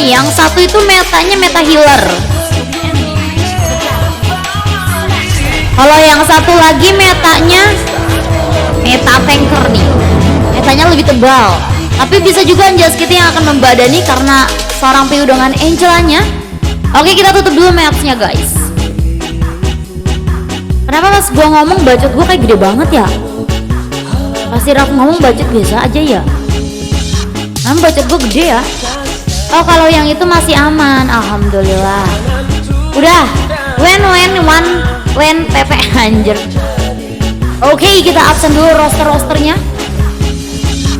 nih. Yang satu itu metanya meta healer. Kalau yang satu lagi metanya meta tanker nih. Metanya lebih tebal. Tapi bisa juga Angel's Kitty yang akan membadani karena seorang PU dengan Angelanya. Oke, kita tutup dulu mapsnya guys. Kenapa pas gua ngomong bacot gua kayak gede banget ya? Pasti Raf ngomong bacot biasa aja ya. Namun bacot gua gede ya. Oh, kalau yang itu masih aman, alhamdulillah. Udah, when PP anjir. Oke, kita absen dulu rosternya.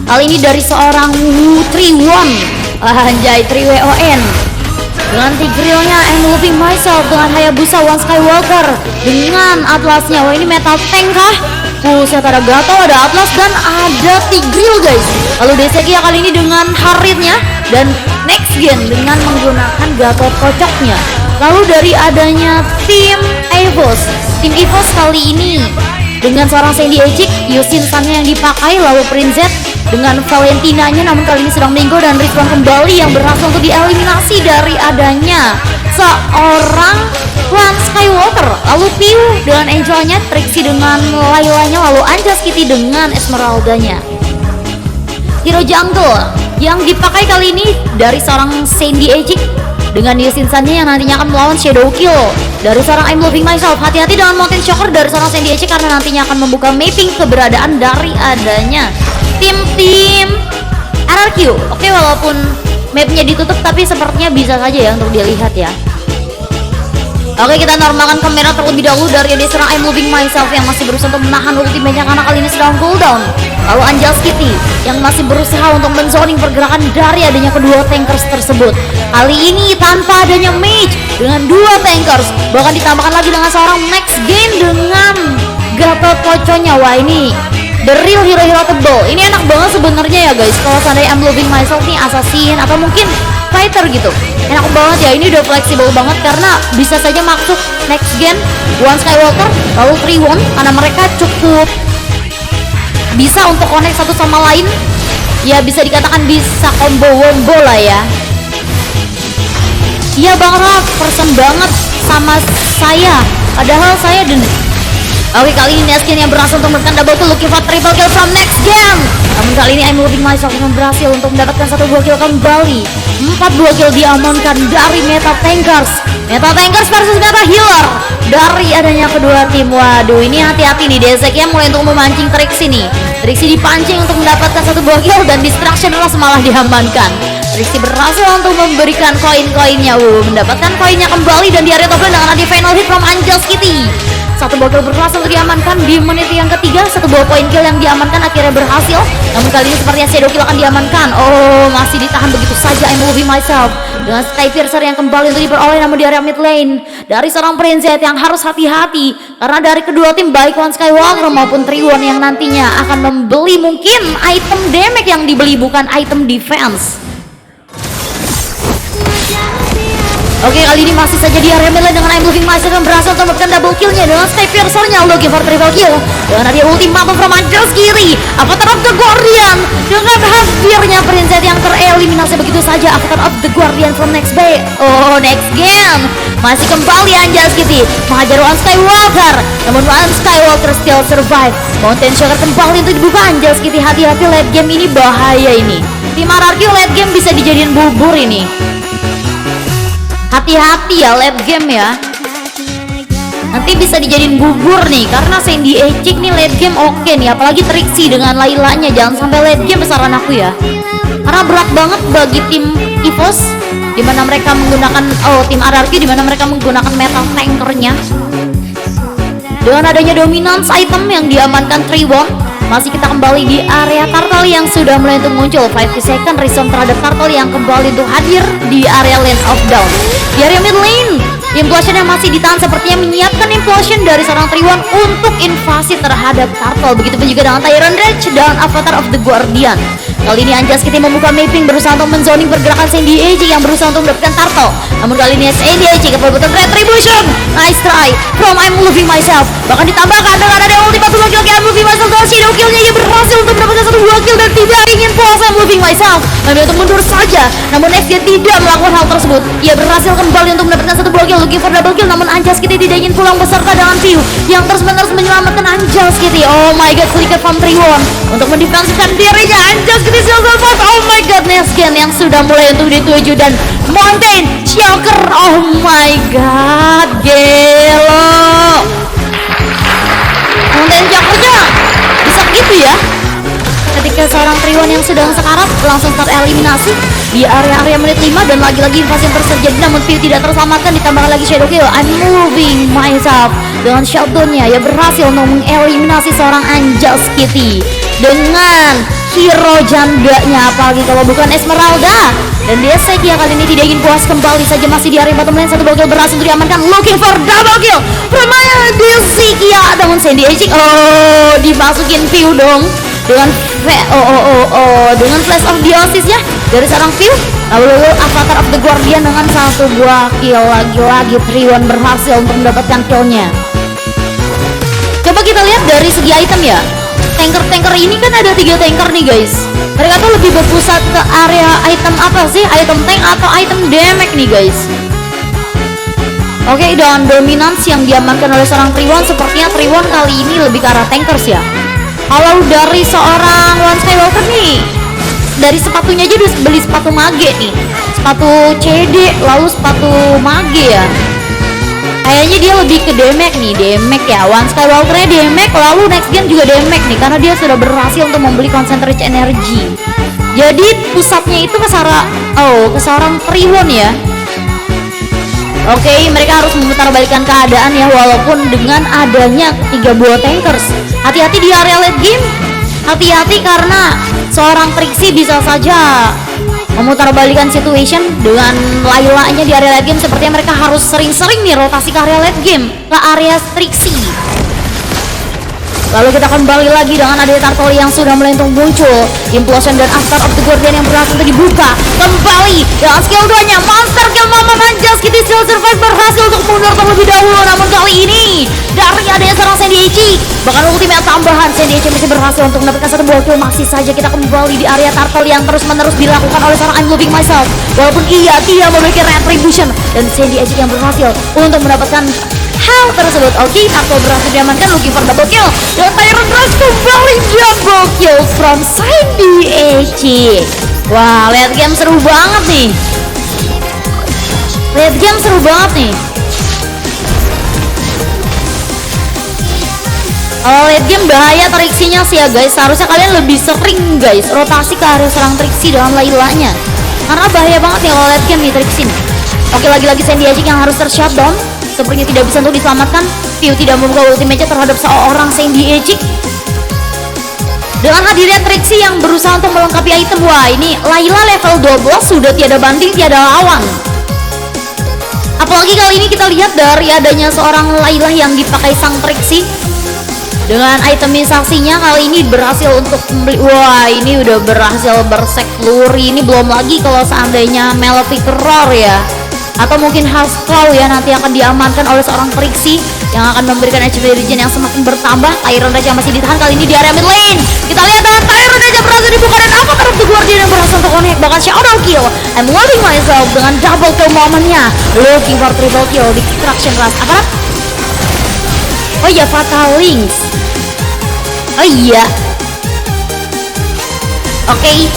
Kali ini dari seorang Triwon, anjay 3WON. Dengan Tigrealnya I'm Loving Myself, dengan Hayabusa One Skywalker, dengan Atlasnya. Wah, ini metal tank kah? Buset, ada Gato, ada Atlas, dan ada Tigreal guys. Lalu Desekia kali ini dengan Haritnya, dan next gen dengan menggunakan Gatot kocoknya. Lalu dari adanya tim EVOS kali ini dengan seorang Sandy Ejik, Yusin Sannya yang dipakai, lalu Prince Z dengan Valentinanya, namun kali ini sedang Mingo dan Rizwan kembali yang berhasil untuk dieliminasi dari adanya seorang One Skywalker. Lalu Piu dengan Angelanya, Trixie dengan Lailanya, lalu Angel's Kitty dengan Esmeraldanya. Hero Jungle yang dipakai kali ini dari seorang Sandy Ejik dengan Yusin Sannya yang nantinya akan melawan Shadow Kill dari seorang I'm Loving Myself. Hati-hati dengan Mountain Shocker dari seorang Sandy Ejik karena nantinya akan membuka mapping keberadaan dari adanya tim RRQ. Oke, walaupun mapnya ditutup tapi sepertinya bisa saja ya untuk dilihat ya. Oke, kita normalkan kamera terlebih dahulu dari serang I'm Loving Myself yang masih berusaha untuk menahan ultimate-nya karena kali ini sedang cooldown. Lalu Angel's Kitty yang masih berusaha untuk menzoning pergerakan dari adanya kedua tankers tersebut. Kali ini tanpa adanya mage dengan dua tankers, bahkan ditambahkan lagi dengan seorang Max Gain dengan Gatot Koconya. Wah, ini the real hero-hero tebal. Ini enak banget sebenarnya ya guys. Kalau seandainya I'm Loving Myself nih assassin atau mungkin fighter gitu, enak banget ya. Ini udah fleksibel banget karena bisa saja masuk next gen One Skywalker lalu Triwon karena mereka cukup bisa untuk connect satu sama lain. Ya bisa dikatakan bisa combo wombo lah ya. Iya Bang Raf, person banget sama saya. Padahal saya Oke, kali ini next gen yang berhasil untuk menekan double kill, looking for triple kill from next gen. Namun kali ini I'm Loving Myself yang berhasil untuk mendapatkan satu buah kill kembali. 4 buah kill diamankan dari Meta Tankers versus Meta Healer dari adanya kedua tim. Waduh, ini hati-hati nih, Desekia mulai untuk memancing Trixie nih. Trixie dipancing untuk mendapatkan satu buah kill dan distraction malah diamankan. Trixie berhasil untuk memberikan koin-koinnya, mendapatkan koinnya kembali dan di area top lane dengan ada final hit from Angel's Kitty. Satu buah kill berhasil diamankan di menit yang ketiga. Satu buah poin kill yang diamankan akhirnya berhasil. Namun kali ini sepertinya Shadow Kill akan diamankan. Oh, masih ditahan begitu saja I'm Loving Myself dengan Skypiercer yang kembali untuk diperoleh namun di area mid lane dari seorang Prince Z yang harus hati-hati karena dari kedua tim baik One Skywalker maupun Triwon yang nantinya akan membeli mungkin item damage yang dibeli bukan item defense. Oke, kali ini masih saja di area mid lane dengan I'm Loving Myself yang berhasil untuk mendapatkan double killnya dengan Skypiercer-nya looking for triple kill dengan ada ultimatum from Angel's Kitty, Avatar of the Guardian dengan hampirnya Prince Z yang tereliminasi begitu saja. Avatar of the Guardian from next bay. Oh, next game masih kembali Angel's Kitty menghajar One Skywalker, namun One Skywalker still survive. Mountain Shocker kembali untuk dibuka Angel's Kitty. Hati-hati late game ini bahaya ini. Tim RRQ late game bisa dijadiin bubur ini. Hati-hati ya late game ya. Nanti bisa dijadiin bubur nih karena Sandy Ejik nih late game oke nih, apalagi Trixie dengan Lailanya. Jangan sampai late game besaran aku ya. Karena berat banget bagi tim EVOS dimana mereka menggunakan tim RRQ dimana mereka menggunakan metal tankernya. Dengan adanya dominance item yang diamankan Triwon, masih kita kembali di area turtle yang sudah mulai untuk muncul. 5 second reason terhadap turtle yang kembali untuk hadir di area Lane of Dawn. Di area mid lane Implosion yang masih ditahan sepertinya menyiapkan implosion dari seorang Triwan untuk invasi terhadap Turtle. Begitupun juga dengan Tyrant Rage dan Avatar of the Guardian. Kali ini Anjas Kitty membuka mapping berusaha untuk menzoning pergerakan Sandy Edge yang berusaha untuk mendapatkan Turtle. Namun kali ini Sandy Edge kebetulan Retribution. Nice try from I'm Moving Myself. Bahkan ditambahkan dengan ada ultimate dua kill I'm Moving Myself dan shadow killnya ia berhasil untuk mendapatkan satu dua kill dan tidak ingin puas I'm Moving Myself. Memilih untuk mundur saja. Namun Next dia tidak melakukan hal tersebut. Ia berhasil kembali untuk mendapatkan satu dua kill, looking for double kill. Namun Anjas Kitty tidak ingin pulang beserta dengan View yang terus-menerus menyelamatkan Anjas Kitty. Oh my god, flicker from Triwan untuk mendefensifkan dirinya. Anjas Kitty still survive. Oh my god, Nesgen yang sudah mulai untuk dituju dan Mountain Shocker. Oh my god, gelo. Mountain Shockernya bisa gitu ya. Ketika seorang Triwan yang sedang sekarat langsung tereliminasi di area-area menit 5 dan lagi-lagi invasi yang terjadi, namun View tidak terselamatkan, ditambahkan lagi shadow kill I'm Moving Myself dengan shutdownnya ia berhasil untuk mengeliminasi seorang Anjas Kitty dengan hero jandanya, apalagi kalau bukan Esmeralda. Dan dia Sekia kali ini tidak ingin puas, kembali saja masih di area bottom lane, satu kill berhasil untuk diamankan, looking for double kill permainan di Sekia dengan Sandy Edge. Oh, dimasukin View dong dengan dengan Flash of Dionysus ya dari seorang View. Lalu Avatar of the Guardian dengan satu buah kill, lagi-lagi Triwan berhasil untuk mendapatkan killnya. Coba kita lihat dari segi item ya. Tanker-tanker ini kan ada 3 tanker nih guys. Mereka tuh lebih berpusat ke area item apa sih? Item tank atau item damage nih guys. Oke, dan dominance yang diamankan oleh seorang Triwan, sepertinya Triwan kali ini lebih ke arah tankers ya. Kalau dari seorang One Skywalker nih, dari sepatunya aja udah beli sepatu mage nih, sepatu CD lalu sepatu mage ya. Kayaknya dia lebih ke damage nih, damage ya. One Skywalker-nya damage, lalu next gen juga damage nih karena dia sudah berhasil untuk membeli concentrate energy. Jadi pusatnya itu ke seorang Triwan ya. Oke, mereka harus memutarbalikkan keadaan ya, walaupun dengan adanya 3 buah tankers. Hati-hati di area late game, hati-hati karena seorang Trixie bisa saja memutarbalikkan situation dengan Layla-nya di area late game. Sepertinya mereka harus sering-sering nih rotasi ke area late game, ke area Trixie. Lalu kita kembali lagi dengan adanya Turtle yang sudah mulai untuk muncul. Implosion dan Avatar of the Guardian yang berhasil untuk dibuka kembali dengan skill 2-nya Monster Kill. Mama Anjas Kitty still survive, berhasil untuk mundur terlebih dahulu. Namun kali ini dari adanya seorang Sandy Edge, bahkan ultimate tambahan Sandy Edge masih berhasil untuk mendapatkan satu buah kill. Masih saja kita kembali di area Turtle yang terus-menerus dilakukan oleh seorang I'm Moving Myself, walaupun ia tidak memiliki retribution, dan Sandy Edge yang berhasil untuk mendapatkan hal tersebut. Oke, Turtle berhasil diamankan, looking for double kill, dan Tyrant Rage kembali double kill from Sandy Edge. Wah, late game seru banget nih. Late game seru banget nih. Kalau late game bahaya Trixie-nya sih ya guys. Seharusnya kalian lebih sering guys rotasi ke area serang Trixie dengan Layla-nya, karena bahaya banget ya kalau late game nih Trixie nih. Oke, lagi-lagi Sandy Edge yang harus ter-shutdown, sepertinya tidak bisa untuk diselamatkan. View tidak membuka ultimate terhadap seorang Sandy Edge. Dengan hadirnya Trixie yang berusaha untuk melengkapi item, wah ini Layla level 12 sudah tiada banding tiada lawan. Apalagi kali ini kita lihat dari adanya seorang Layla yang dipakai sang Trixie dengan itemisasinya kali ini berhasil untuk membeli. Wah, ini udah berhasil bersek Flurry. Ini belum lagi kalau seandainya Malefic Roar ya, atau mungkin Claw ya, nanti akan diamankan oleh seorang Trixie yang akan memberikan HP regen yang semakin bertambah. Tyrant Rage yang masih ditahan kali ini di area mid lane. Kita lihat dengan Tyrant Rage yang berhasil dibuka dan Avatar of the Guardian yang berhasil untuk connect, bahkan shadow kill I'm Moving Myself dengan double kill momennya, looking for triple kill di Destruction Rush. Apa? Oh iya, Fatal Links. Oh iya. Oke,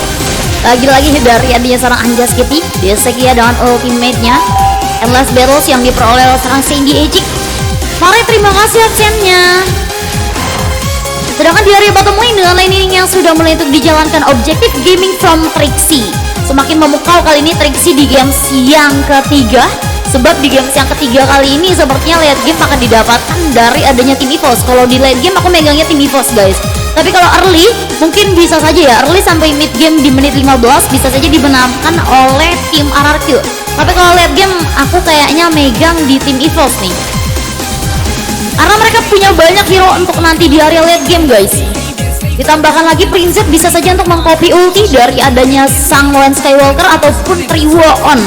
lagi-lagi dari adanya seorang Anjas Kitty, dia Sekia dengan ultimate-nya Endless Battles yang diperoleh oleh seorang Sandy Edge. Mari, terima kasih absennya. Sedangkan di area bottom lane dengan laning yang sudah mulai untuk dijalankan objektif gaming from Trixie. Semakin memukau kali ini Trixie di games yang ketiga. Sebab di games yang ketiga kali ini sepertinya late game akan didapatkan dari adanya tim EVOS. Kalau di late game aku megangnya tim EVOS guys. Tapi kalau early mungkin bisa saja ya, early sampai mid game di menit 15 bisa saja dimenangkan oleh tim RRQ. Tapi kalau late game aku kayaknya megang di tim EVOS nih, karena mereka punya banyak hero untuk nanti di area late game guys. Ditambahkan lagi Princess bisa saja untuk mengcopy ulti dari adanya sang Lance Skywalker ataupun Triwon.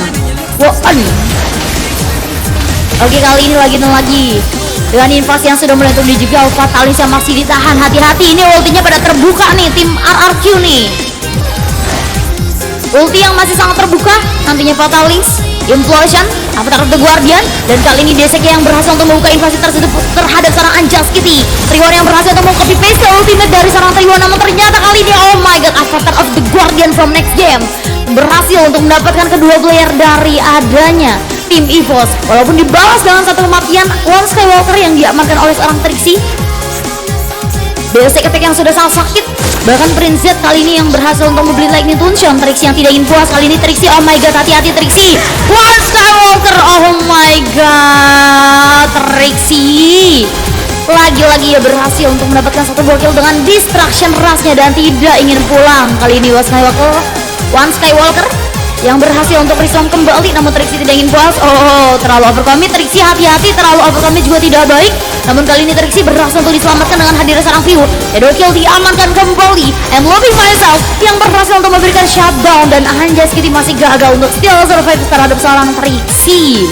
Oke, kali ini lagi dan lagi dengan invasi yang sudah mulai untuk dijegal, Fatalis yang masih ditahan. Hati-hati, ini ultinya pada terbuka nih tim RRQ nih. Ulti yang masih sangat terbuka nantinya Fatalis, Implosion, Avatar of the Guardian, dan kali ini DSK yang berhasil untuk membuka invasi tersebut terhadap seorang Anjas Kitty. Triwon yang berhasil untuk mengcopy paste ultimate dari seorang Triwon, namun ternyata kali ini oh my god, Avatar of the Guardian from next game berhasil untuk mendapatkan kedua player dari adanya tim EVOS. Walaupun dibalas dengan satu kematian Lance Skywalker yang diamankan oleh seorang Trixie, basic attack yang sudah sangat sakit. Bahkan Prince Z kali ini yang berhasil untuk membeli Lightning Tombstone. Trixie yang tidak ingin puas kali ini. Trixie, oh my god, hati-hati Trixie. Lance Skywalker, oh my god, Trixie lagi-lagi ya berhasil untuk mendapatkan satu buah kill dengan distraction rushnya dan tidak ingin pulang. Kali ini One Skywalker yang berhasil untuk respond kembali, namun Trixie tidak ingin puas. Oh, terlalu overcommit Trixie, hati-hati, terlalu overcommit juga tidak baik. Namun kali ini Trixie berhasil untuk diselamatkan dengan hadirnya seorang view. Shadow kill diamankan kembali. I'm loving myself yang berhasil untuk memberikan shutdown, dan Anjas Kitty masih gagal untuk still survive terhadap seorang Trixie.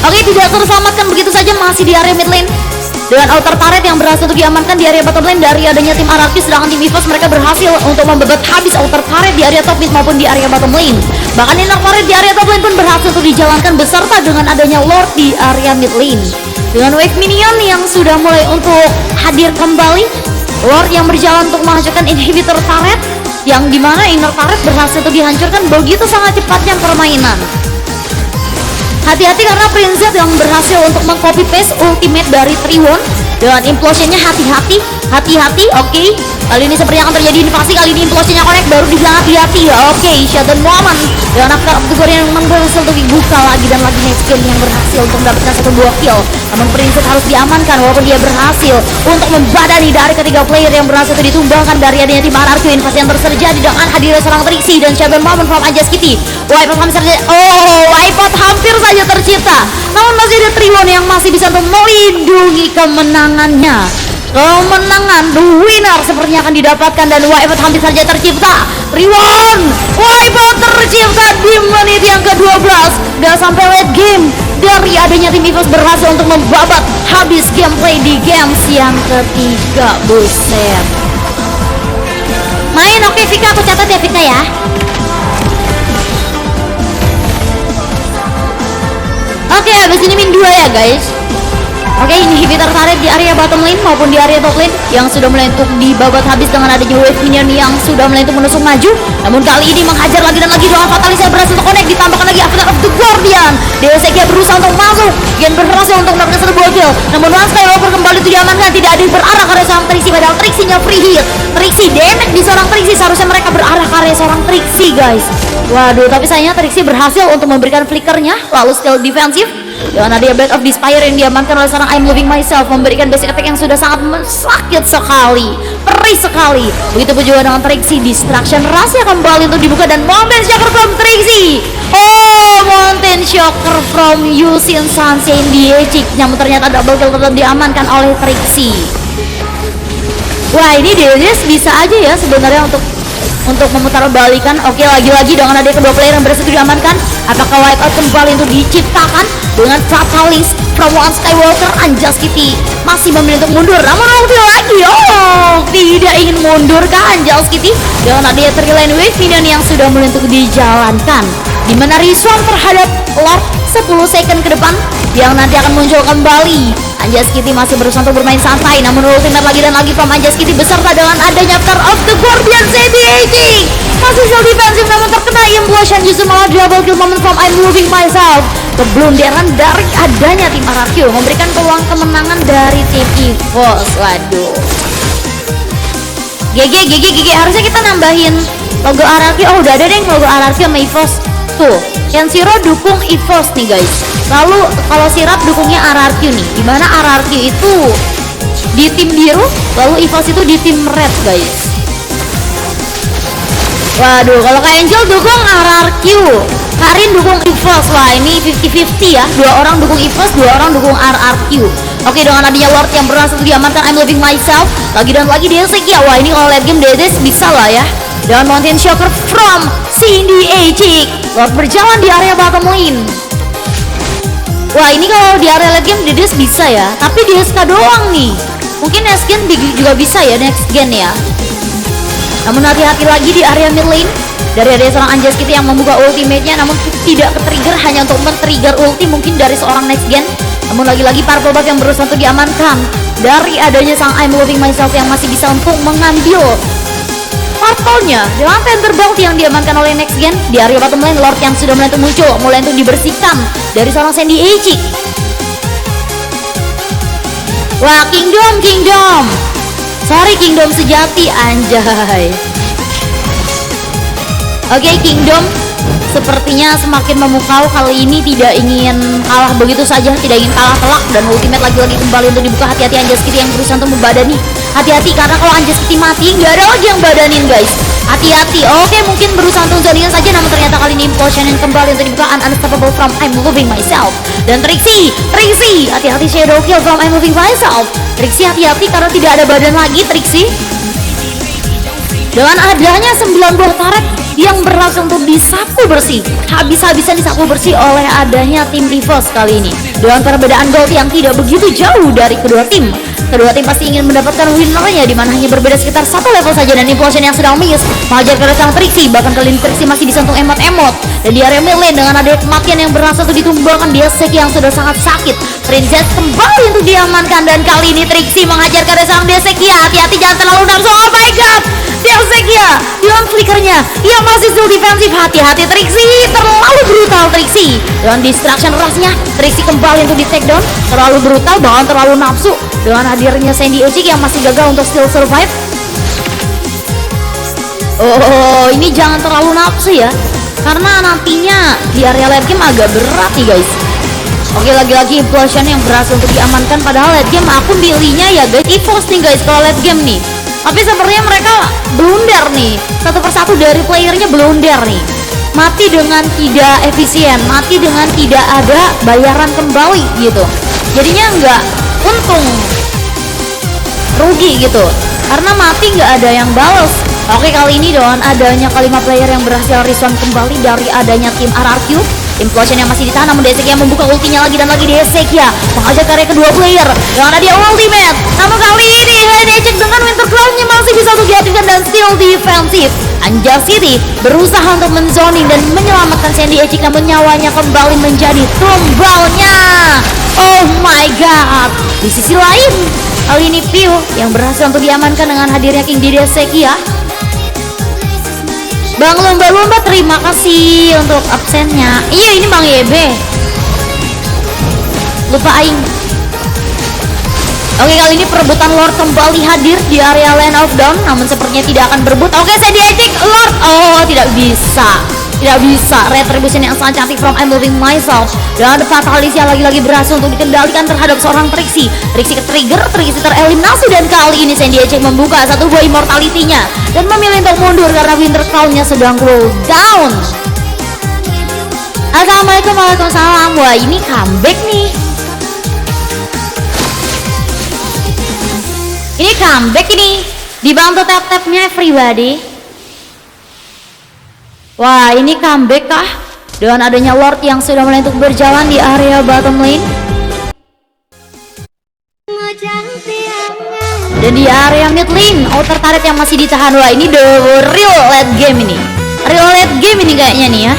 Oke, tidak terselamatkan begitu saja, masih di area mid lane dengan outer turret yang berhasil untuk diamankan di area bottom lane dari adanya tim RRQ. Sedangkan tim EVOS mereka berhasil untuk membebat habis outer turret di area top mid maupun di area bottom lane. Bahkan inner turret di area top lane pun berhasil untuk dijalankan beserta dengan adanya Lord di area mid lane. Dengan wave minion yang sudah mulai untuk hadir kembali, Lord yang berjalan untuk menghancurkan inhibitor turret, yang dimana inner turret berhasil untuk dihancurkan begitu sangat cepatnya permainan. Hati-hati karena Prince Z yang berhasil untuk mengcopy paste ultimate dari Triwon dengan implosionnya. Hati-hati. Oke, kali ini seperti yang akan terjadi invasi. Kali ini implosionnya connect, baru dibilang hati-hati ya. Oke, shutdown moment dengan Avatar of the Guardian yang berhasil untuk dibuka lagi dan lagi next game yang berhasil untuk mendapatkan satu buah kill. Namun Prince harus diamankan walaupun dia berhasil untuk membadani dari ketiga player yang berhasil untuk ditumbangkan dari adanya tim RRQ. Invasi yang terjadi dengan hadirnya seorang Trixie dan shutdown moment from Anjas Kitty. Wipeout hampir saja tercipta, namun masih ada Triwon yang masih bisa untuk melindungi kemenangannya. Kemenangan the winner sepertinya akan didapatkan dan wipeout hampir saja tercipta. Triwon, wipeout tercipta di menit yang ke-12. Gak sampai late game dari adanya tim EVOS berhasil untuk membabat habis gameplay di games yang ketiga. Buset. Main oke Vika, aku catat ya Vika ya. Oke, habis ini min 2 ya guys. Oke, inhibitor turret di area bottom lane maupun di area top lane yang sudah mulai untuk dibabat habis dengan adanya wave minion yang sudah mulai untuk menusuk maju. Namun kali ini menghajar lagi dan lagi dengan Fatalis yang berhasil untuk connect, ditambahkan lagi Avatar of the Guardian. DSK berusaha untuk masuk dan berhasil untuk mendapatkan satu buah kill. Namun Lance Skywalker kembali itu diamankan, tidak ada yang berarah ke arah seorang Trixie, padahal Trixie-nya free hit. Trixie damage di seorang Trixie, seharusnya mereka berarah ke arah seorang Trixie guys. Waduh, tapi sayangnya Trixie berhasil untuk memberikan flickernya lalu skill defensif. Dengan ada Blade of Despair yang diamankan oleh seorang I'm Loving Myself, memberikan basic attack yang sudah sangat sakit sekali, perih sekali. Begitupun juga dengan Trixie, distraction rahasia kembali untuk dibuka dan Mountain Shocker from Trixie. Oh, Mountain Shocker from Yusin Sansei Diechik, namun ternyata double kill tetap diamankan oleh Trixie. Wah, ini Darius bisa aja ya sebenarnya untuk memutar balikan. Oke, lagi-lagi dengan ada kedua player yang berhasil diamankan. Apakah wipeout kembali untuk diciptakan dengan Fatalis from One Skywalker? Anjas Kitty masih memilih untuk mundur, namun ulti lagi. Oh, tidak ingin mundur kah Anjas Kitty? Dengan ada Triline Wave Minion yang sudah mulai untuk dijalankan, dimana Rizwan terhadap Lord 10 second ke depan yang nanti akan muncul kembali. Anjas Kitty masih berusaha untuk bermain santai, namun ultimate lagi dan lagi from Anjas Kitty beserta dengan adanya Avatar of the Guardian CBAG masih self defensif, namun terkena implosion justru malah double kill moment from I'm Moving Myself. Keblunderan dari adanya tim RRQ memberikan peluang kemenangan dari tim EVOS. Waduh, GG, harusnya kita nambahin logo RRQ. Oh, udah ada deh logo RRQ sama EVOS. Tuh, Kenshiro dukung EVOS nih guys. Lalu kalau Sirap dukungnya RRQ nih, dimana RRQ itu di tim biru, lalu EVOS itu di tim red guys. Waduh, kalau Kak Angel dukung RRQ, Karin dukung EVOS. Wah ini 50-50 ya, 2 orang dukung EVOS, 2 orang dukung RRQ. Oke, dengan adanya Lord yang berhasil diamankan I'm Loving Myself lagi dan lagi dia Sekia. Wah ini kalau late game Dedes bisa lah ya. Dan Mountain Shocker from Cindy Ejik. Lord berjalan di area bottom lane. Wah ini kalau di area late game Dedes bisa ya, tapi di SK doang nih. Mungkin next gen juga bisa ya, next gen ya. Namun hati-hati lagi di area mid lane. Dari ada seorang Anjas kita yang membuka ultimate-nya, namun tidak ke-trigger, hanya untuk men-trigger ulti mungkin dari seorang next gen. Namun lagi-lagi Purple Buff yang berusaha untuk diamankan dari adanya sang I'm Loving Myself yang masih bisa untuk mengambil Purple-nya dengan Panther Bolt yang diamankan oleh next gen. Di area bottom lane Lord yang sudah mulai untuk muncul, mulai untuk dibersihkan dari seorang Sandy Ejik. Wah Kingdom sorry Kingdom sejati anjay. Oke, Kingdom sepertinya semakin memukau, kali ini tidak ingin kalah begitu saja, tidak ingin kalah telak, dan ultimate lagi-lagi kembali untuk dibuka. Hati-hati Anjas Kitty yang berusaha untuk membadani, hati-hati karena kalau Anjas Kitty mati nggak ada lagi yang badanin guys, hati-hati. Oke, mungkin berusaha untuk zoningan saja, namun ternyata kali ini implosion yang kembali untuk dibuka. Unstoppable from I'm Loving Myself. Dan Trixie, hati-hati Shadow Kill from I'm Loving Myself. Trixie hati-hati karena tidak ada badan lagi Trixie. Dengan adanya 9 buah turret yang berhasil untuk disapu bersih, habis-habisan disapu bersih oleh adanya tim EVOS kali ini. Dengan perbedaan gold yang tidak begitu jauh dari kedua tim pasti ingin mendapatkan winnernya, dimana hanya berbeda sekitar 1 level saja. Dan implosion yang sedang miss mengajar ke sang Trixie, bahkan kali ini Trixie masih bisa untuk emot-emot. Dan di area mid lane dengan adanya kematian yang berhasil untuk ditumbangkan dia Seki yang sudah sangat sakit, Princess kembali untuk diamankan. Dan kali ini Trixie mengajar ke sang Desekia. Hati-hati jangan terlalu nafsu. Oh my god, Desekia dengan flickernya yang masih still defensif. Hati-hati Trixie, terlalu brutal Trixie. Dengan distraction rasnya Trixie kembali untuk di take down, terlalu brutal, bahkan terlalu nafsu. Dengan hadirnya Sandy Ejik yang masih gagal untuk still survive. Oh ini jangan terlalu nafsu ya, karena nantinya di area late game agak berat nih guys. Oke, lagi-lagi implosion yang berhasil untuk diamankan, padahal late game aku pilihnya ya guys EVOS nih guys kalau late game nih. Tapi sepertinya mereka blunder nih, satu persatu dari playernya blunder nih, mati dengan tidak efisien, mati dengan tidak ada bayaran kembali gitu. Jadinya nggak untung, rugi gitu, karena mati nggak ada yang balas. Oke, kali ini dengan adanya kelima player yang berhasil respon kembali dari adanya tim RRQ, implosion yang masih ditahan, namun Desekia membuka ultinya lagi dan lagi. Desekia mengajak karya kedua player dengan ada dia ultimate, namun kali ini Ejik dengan Winter Crown-nya masih bisa untuk diaktifkan dan still defensif. Anjas City berusaha untuk menzoning dan menyelamatkan Sandy Ejik, namun nyawanya kembali menjadi tumbalnya. Oh my god. Di sisi lain kali ini Piu yang berhasil untuk diamankan dengan hadirnya King di Desekia. Bang Lumba-Lumba terima kasih untuk absennya. Iya ini Bang Yebe, lupa aing. Oke, kali ini perebutan Lord kembali hadir di area Land of Dawn, namun sepertinya tidak akan berebut. Oke, Sandy Ejik Lord, oh tidak bisa. Retribution yang sangat cantik from I'm Loving Myself. Dan Fatalicia lagi-lagi berhasil untuk dikendalikan terhadap seorang Trixie. Trixie ke-trigger, Trixie tereliminasi, dan kali ini Sandy Ejik membuka satu buah immortality-nya dan memilih untuk mundur karena Winter Crown-nya sedang cool down. Assalamualaikum, waalaikumsalam. Wah ini comeback nih. Ini comeback ini. Dibantu tap-tapnya everybody. Wah ini comeback kah? Dengan adanya Lord yang sudah mulai untuk berjalan di area bottom lane. Dan di area mid lane outer turret yang masih ditahan. Wah ini the real late game ini. Real late game ini kayaknya nih ya,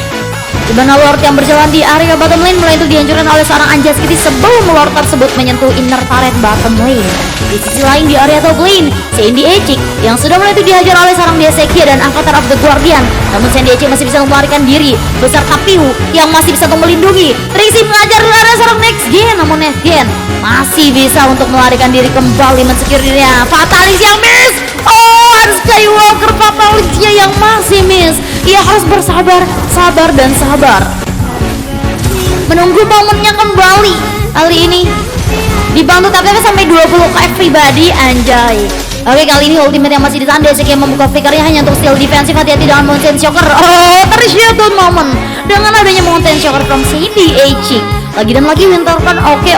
di mana Lord yang berjalan di area bottom lane mulai itu dihancurkan oleh seorang Anjas Kitty sebelum Lord tersebut menyentuh inner turret bottom lane. Di sisi lain di area top lane, Sandy Ejik yang sudah mulai itu dihajar oleh seorang Desekia dan Avatar of the Guardian. Namun Sandy Ejik masih bisa melarikan diri beserta Piu yang masih bisa untuk melindungi. Trixie mengajar ada seorang next gen, namun next gen masih bisa untuk melarikan diri kembali mensecure dirinya. Fatalicia yang miss. Oh, ada Skywalker Fatalicia yang masih miss. Ia harus bersabar, sabar dan sabar, menunggu momennya kembali. Kali ini dibantu tapi sampai 20 ke everybody anjay. Oke, kali ini ultimate yang masih ditahan Deseki yang membuka flickernya hanya untuk steal defensif. Hati-hati dengan Mountain Shocker. Oh, tershutdown moment dengan adanya Mountain Shocker from Sandy H. Lagi dan lagi Wintercrown. Oke.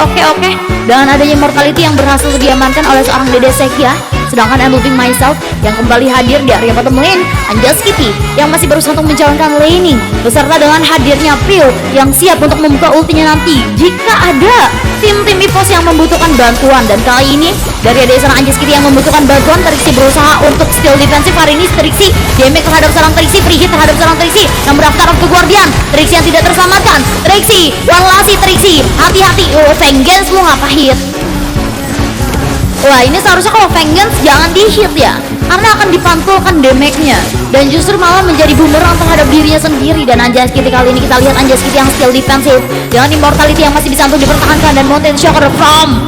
Dengan adanya Mortality yang berhasil diamankan oleh seorang Dede Sekia. Sedangkan I'm Loving Myself yang kembali hadir di area bottom lane, Anjas Kitty yang masih berusaha untuk menjalankan laning beserta dengan hadirnya Pio yang siap untuk membuka ultinya nanti jika ada tim-tim EVOS yang membutuhkan bantuan. Dan kali ini dari ada seorang Anjas Kitty yang membutuhkan bantuan, Trixie berusaha untuk steal defensif. Hari ini Trixie damage terhadap seorang Trixie, free hit terhadap seorang Trixie yang berdaftar ke Guardian. Trixie yang tidak terselamatkan, Trixie, one last hit Trixie, hati-hati. Oh, Vengeance lu ngapa hit? Wah, ini seharusnya kalau Vengeance jangan di hit ya, karena akan dipantulkan damage-nya dan justru malah menjadi bumerang terhadap dirinya sendiri. Dan Anjas Kitty kali ini kita lihat Anjas Kitty yang still defensif dengan Immortality yang masih bisa untuk dipertahankan dan Mountain Shocker from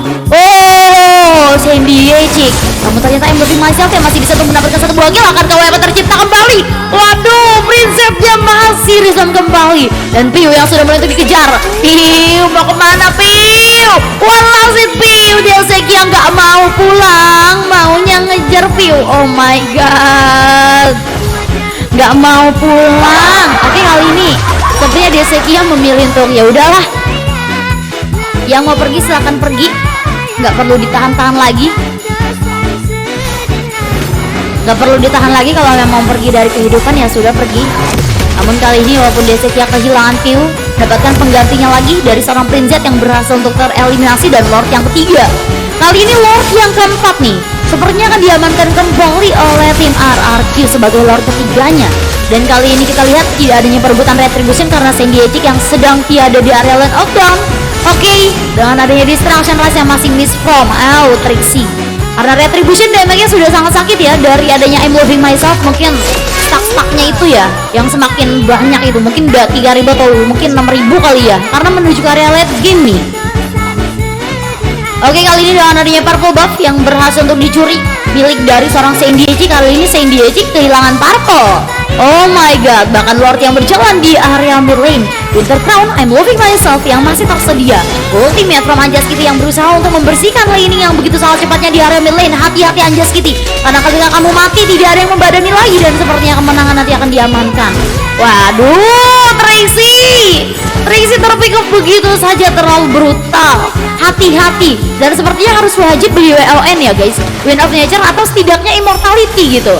Sandy Ejik. Namun ternyata I'm Loving Myself yang masih bisa untuk mendapatkan satu buah kill. Akankah WP tercipta kembali? Waduh, prinsipnya masih resume kembali dan Piu yang sudah mulai untuk dikejar. Piu mau kemana Piu? One last hit Piu. Deseki yang gak mau pulang, maunya ngejar Piu. Oh my god, nggak mau pulang. Oke, kali ini sepertinya Deseki yang memilih untuk ya udahlah, yang mau pergi silahkan pergi, nggak perlu ditahan-tahan lagi, nggak perlu ditahan lagi. Kalau yang mau pergi dari kehidupan ya sudah pergi. Namun kali ini walaupun Deseki yang kehilangan Piu, dapatkan penggantinya lagi dari seorang Prince Z yang berhasil untuk tereliminasi dan Lord yang ketiga. Kali ini Lord yang keempat nih sepertinya akan diamankan kembali oleh tim RRQ sebagai Lord ketiganya. Dan kali ini kita lihat tidak adanya perebutan retribution karena Sandy Ejik yang sedang tiada di area Land of Dawn. Oke, dengan adanya distraction rush yang masih miss from Trixie. Karena retribution damage-nya sudah sangat sakit ya dari adanya I'm Loving Myself. Mungkin stack-stacknya itu ya yang semakin banyak itu, mungkin udah 3000 atau mungkin 6000 kali ya, karena menuju ke area late game nih. Oke, kali ini dengan adanya purple buff yang berhasil untuk dicuri milik dari seorang Sandy Ejik. Kali ini Sandy Ejik kehilangan purple. Oh my god, bahkan Lord yang berjalan di area mid lane. Wintercrown, I'm Loving Myself yang masih tersedia. Ultimate from Anjas Kitty yang berusaha untuk membersihkan laning yang begitu sangat cepatnya di area mid lane. Hati-hati Anjas Kitty, karena ketika kamu mati tidak ada yang membadani lagi dan sepertinya kemenangan nanti akan diamankan. Waduh, Trixie terpick up begitu saja, terlalu brutal. Hati-hati, dan sepertinya harus wajib beli WLN ya guys, Wind of Nature atau setidaknya Immortality gitu,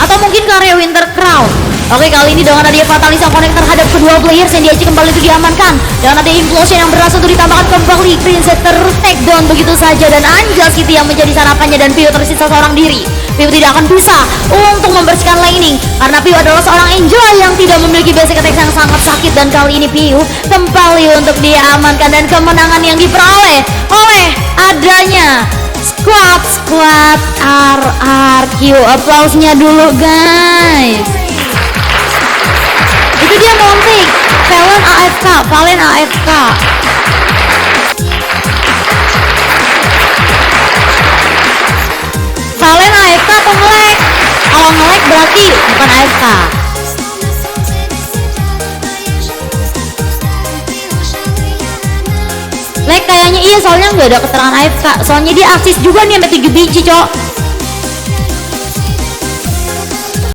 atau mungkin karya Wintercrown. Oke, kali ini dengan adanya Fatalisa connect terhadap kedua player, Sandy Ejik kembali itu diamankan. Dengan ada Implosion yang berhasil untuk ditambahkan kembali, Princess ter-take down begitu saja dan Anjas Kitty yang menjadi sarapannya dan Pio tersisa seorang diri. Pio tidak akan bisa untuk membersihkan laning karena Pio adalah seorang angel yang tidak memiliki basic attack yang sangat sakit. Dan kali ini Pio kembali untuk diamankan dan kemenangan yang diperoleh oleh adanya squad RRQ. Aplausnya dulu guys. Itu dia Montik, Valen AFK. Valen AFK atau nge-lag? Kalau nge-lag berarti bukan AFK. Lag kayaknya iya, soalnya nggak ada keterangan AFK. Soalnya dia asis juga nih sampai 7 biji cok.